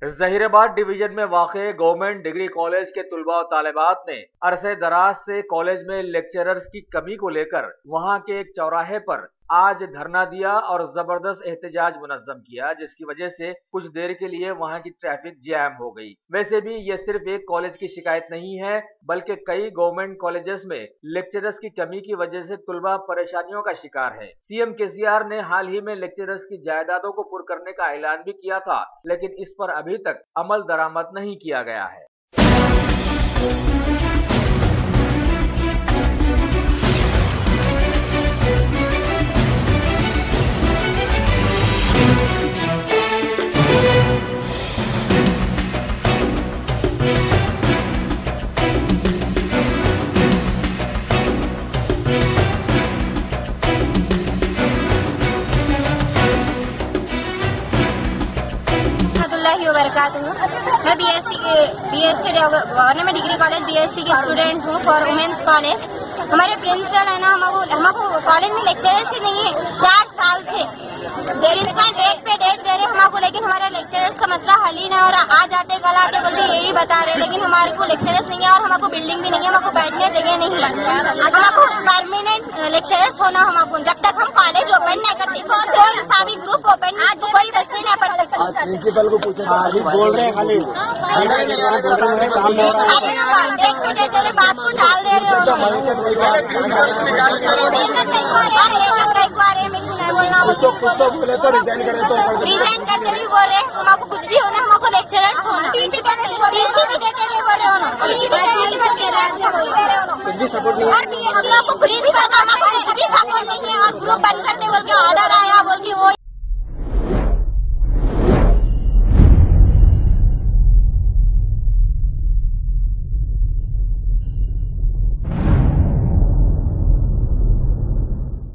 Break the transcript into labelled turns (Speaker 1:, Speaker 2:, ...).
Speaker 1: Zaheerabad division में वाक़े government degree college के तुलबा और तालिबात ने अरसे दराज से कॉलेज में लेक्चरर्स की कमी को लेकर वहां के एक चौराहे पर आज धरना दिया और जबरदस्त एहतजाज मुनज़्ज़म किया, जिसकी वजह से कुछ देर के लिए वहां की ट्रैफिक जैम हो गई। वैसे भी ये सिर्फ एक कॉलेज की शिकायत नहीं है, बल्कि कई गवर्नमेंट कॉलेजेस में लेक्चरर्स की कमी की वजह से तुलबा परेशानियों का शिकार है। सीएम केसीआर ने हाल ही में लेक्चरर्स की जायदादों को पुर करने का ऐलान भी किया था, लेकिन इस पर अभी तक अमल दरामद नहीं किया गया है।
Speaker 2: मैं BSc government degree college BSc की स्टूडेंट हूँ फॉर वुमेन्स कॉलेज। हमारे प्रिंसिपल है ना, हमको कॉलेज में लेक्चरर्स ही नहीं है 4 साल से। प्रिंसिपल डेट पे डेट दे रहे हमको, लेकिन हमारा लेक्चरर्स का मसला हल ही ना हो रहा। आ जाते कल आते बोलते यही बता रहे, लेकिन हमारे को लेक्चरर्स नहीं है और हमको बिल्डिंग भी नहीं है, हमको बैठने जगह नहीं है। हमको परमानेंट लेक्चरर्स होना, हमको जब तक हम कॉलेज ओपन नहीं करते कोई सा भी ग्रुप ओपन आज कोई बच्चे नहीं पढ़ सकते।
Speaker 3: प्रिंसिपल को पूछा बोल रहे हैं खाली
Speaker 2: डेट पे डेट दे रहे, बात को टाल दे रहे हो।
Speaker 3: बोले तो रिजाइन करे तो
Speaker 2: रिजाइन करते भी बोल रहे, हमको कुछ भी होना, हमको लेक्चरर होना, कुछ भी सपोर्ट नहीं।